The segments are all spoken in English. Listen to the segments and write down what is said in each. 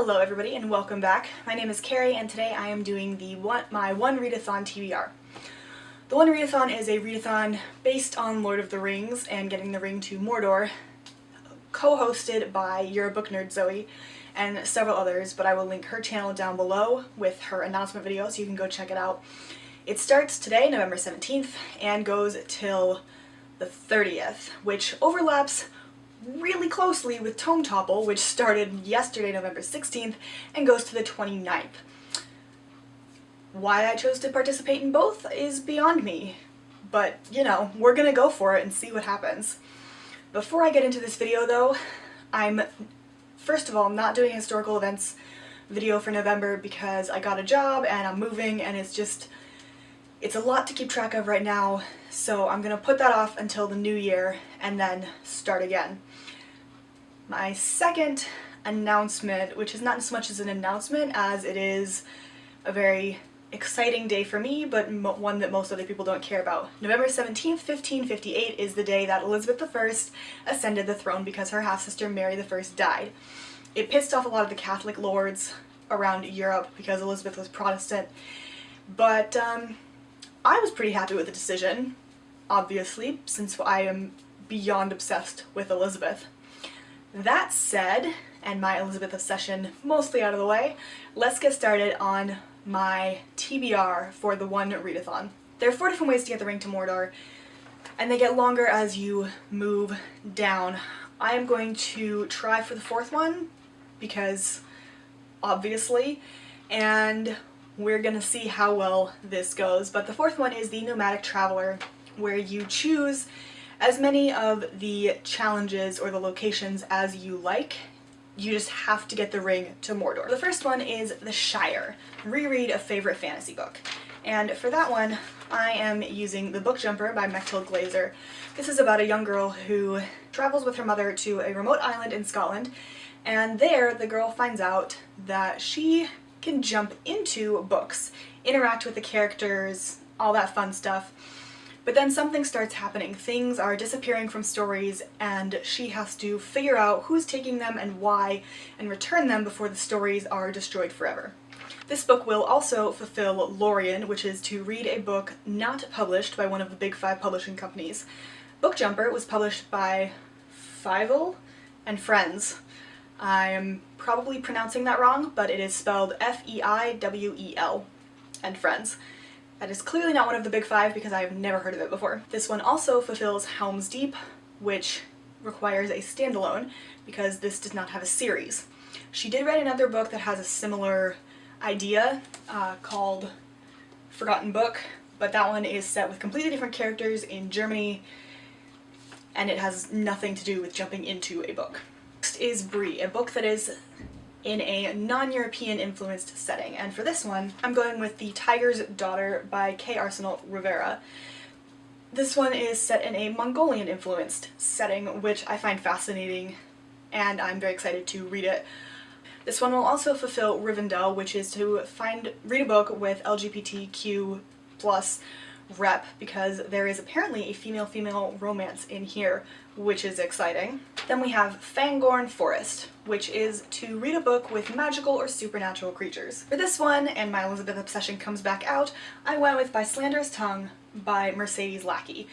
Hello everybody and welcome back. My name is Kari and today I am doing my One Readathon TBR. The One Readathon is a readathon based on Lord of the Rings and Getting the Ring to Mordor, co-hosted by You're a Book Nerd Zoe and several others, but I will link her channel down below with her announcement video so you can go check it out. It starts today, November 17th, and goes till the 30th, which overlaps really closely with Tome Topple, which started yesterday, November 16th, and goes to the 29th. Why I chose to participate in both is beyond me, but you know, we're gonna go for it and see what happens. Before I get into this video though, I'm first of all not doing a historical events video for November because I got a job and I'm moving and it's a lot to keep track of right now, so I'm gonna put that off until the new year and then start again. My second announcement, which is not as much as an announcement as it is a very exciting day for me, but one that most other people don't care about. November 17th, 1558 is the day that Elizabeth I ascended the throne because her half-sister Mary I died. It pissed off a lot of the Catholic lords around Europe because Elizabeth was Protestant, but I was pretty happy with the decision, obviously, since I am beyond obsessed with Elizabeth. That said, and my Elizabeth obsession mostly out of the way, let's get started on my TBR for the One Readathon. There are 4 different ways to get the ring to Mordor, and they get longer as you move down. I am going to try for the 4th one, because obviously, and we're gonna see how well this goes. But the 4th one is the Nomadic Traveler, where you choose as many of the challenges or the locations as you like. You just have to get the ring to Mordor. The first one is The Shire, reread a favorite fantasy book. And for that one, I am using The Book Jumper by Mechtild Glazer. This is about a young girl who travels with her mother to a remote island in Scotland, and there the girl finds out that she can jump into books, interact with the characters, all that fun stuff. But then something starts happening. Things are disappearing from stories and she has to figure out who's taking them and why and return them before the stories are destroyed forever. This book will also fulfill Lorien, which is to read a book not published by one of the big 5 publishing companies. Book Jumper was published by Feivel and Friends. I am probably pronouncing that wrong, but it is spelled F-E-I-W-E-L and Friends. That is clearly not one of the big 5 because I have never heard of it before. This one also fulfills Helm's Deep, which requires a standalone because this does not have a series. She did write another book that has a similar idea called Forgotten Book, but that one is set with completely different characters in Germany and it has nothing to do with jumping into a book. Next is Bree, a book that is in a non-European influenced setting, and for this one I'm going with The Tiger's Daughter by K. Arsenal Rivera. This one is set in a Mongolian influenced setting, which I find fascinating and I'm very excited to read it. This one will also fulfill Rivendell, which is to read a book with LGBTQ+ rep, because there is apparently a female-female romance in here, which is exciting. Then we have Fangorn Forest, which is to read a book with magical or supernatural creatures. For this one, and my Elizabeth obsession comes back out, I went with By Slanderous Tongue by Mercedes Lackey.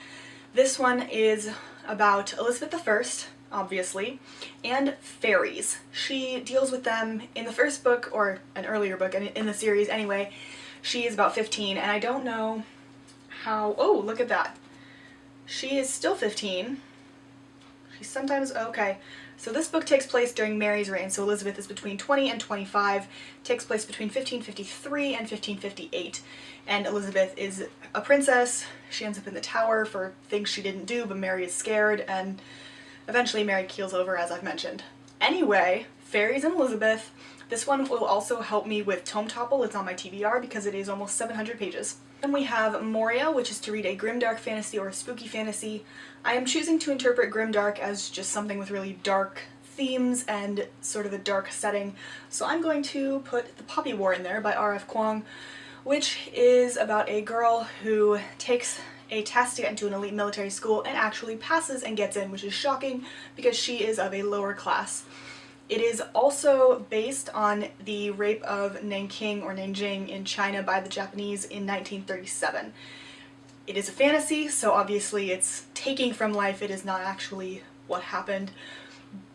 This one is about Elizabeth I, obviously, and fairies. She deals with them in the first book, or an earlier book in the series anyway. She is about 15, and I don't know how— oh, look at that. She is still 15. She's sometimes— okay. So this book takes place during Mary's reign, so Elizabeth is between 20 and 25, takes place between 1553 and 1558, and Elizabeth is a princess. She ends up in the tower for things she didn't do, but Mary is scared, and eventually Mary keels over, as I've mentioned. Anyway, fairies and Elizabeth. This one will also help me with Tome Topple. It's on my TBR because it is almost 700 pages. Then we have Moria, which is to read a grimdark fantasy or a spooky fantasy. I am choosing to interpret grimdark as just something with really dark themes and sort of a dark setting, so I'm going to put The Poppy War in there by R.F. Kuang, which is about a girl who takes a test to get into an elite military school and actually passes and gets in, which is shocking because she is of a lower class. It is also based on the rape of Nanking or Nanjing in China by the Japanese in 1937. It is a fantasy, so obviously it's taking from life, it is not actually what happened,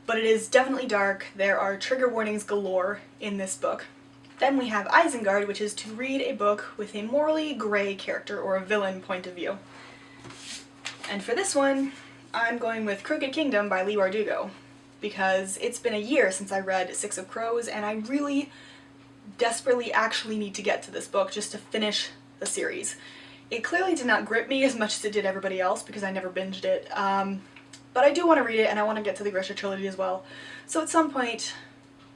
but it is definitely dark. There are trigger warnings galore in this book. Then we have Isengard, which is to read a book with a morally gray character or a villain point of view. And for this one, I'm going with Crooked Kingdom by Leigh Bardugo, because it's been a year since I read Six of Crows, and I really desperately actually need to get to this book just to finish the series. It clearly did not grip me as much as it did everybody else because I never binged it, but I do want to read it and I want to get to the Grisha trilogy as well, so at some point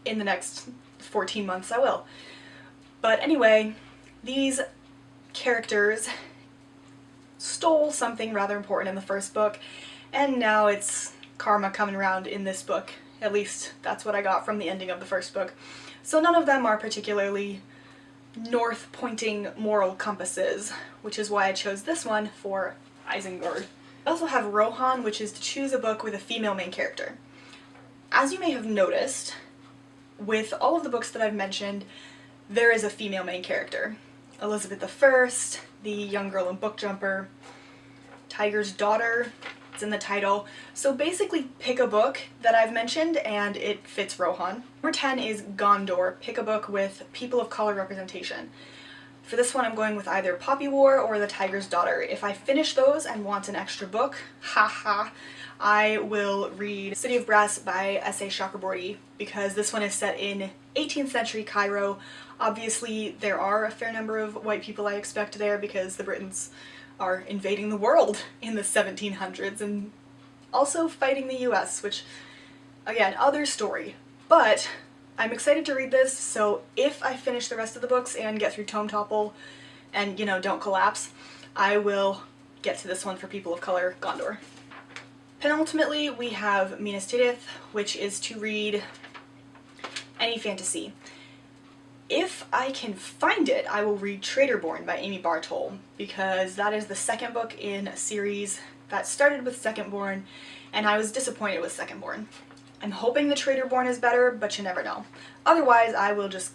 in the next 14 months I will. But anyway, these characters stole something rather important in the first book, and now it's karma coming around in this book. At least that's what I got from the ending of the first book. So none of them are particularly north-pointing moral compasses, which is why I chose this one for Isengard. I also have Rohan, which is to choose a book with a female main character. As you may have noticed, with all of the books that I've mentioned, there is a female main character. Elizabeth I, the young girl in Bookjumper, Tiger's Daughter, it's in the title. So basically pick a book that I've mentioned and it fits Rohan. Number 10 is Gondor. Pick a book with people of color representation. For this one I'm going with either Poppy War or The Tiger's Daughter. If I finish those and want an extra book, haha, I will read City of Brass by S.A. Chakraborty, because this one is set in 18th century Cairo. Obviously there are a fair number of white people I expect there because the Britons are invading the world in the 1700s and also fighting the US, which, again, other story. But I'm excited to read this, so if I finish the rest of the books and get through Tome Topple and, you know, don't collapse, I will get to this one for people of color, Gondor. Penultimately, we have Minas Tirith, which is to read any fantasy. If I can find it, I will read Traitorborn by Amy Bartol, because that is the second book in a series that started with Secondborn, and I was disappointed with Secondborn. I'm hoping the Traitorborn is better, but you never know. Otherwise, I will just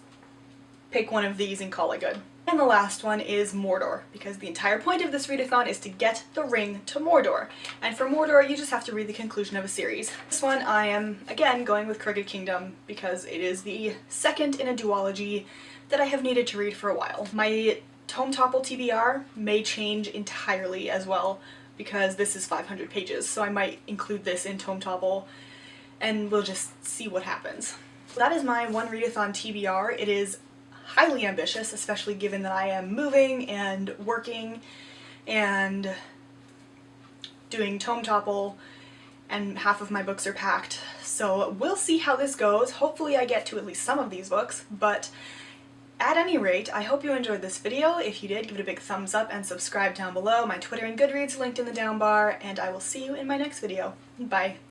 pick one of these and call it good. And the last one is Mordor, because the entire point of this readathon is to get the ring to Mordor. And for Mordor, you just have to read the conclusion of a series. This one I am, again, going with Crooked Kingdom, because it is the second in a duology that I have needed to read for a while. My Tome Topple TBR may change entirely as well, because this is 500 pages, so I might include this in Tome Topple, and we'll just see what happens. So that is my One Readathon TBR. It is highly ambitious, especially given that I am moving and working and doing Tome Topple and half of my books are packed. So we'll see how this goes. Hopefully I get to at least some of these books, but at any rate, I hope you enjoyed this video. If you did, give it a big thumbs up and subscribe down below. My Twitter and Goodreads linked in the down bar, and I will see you in my next video. Bye!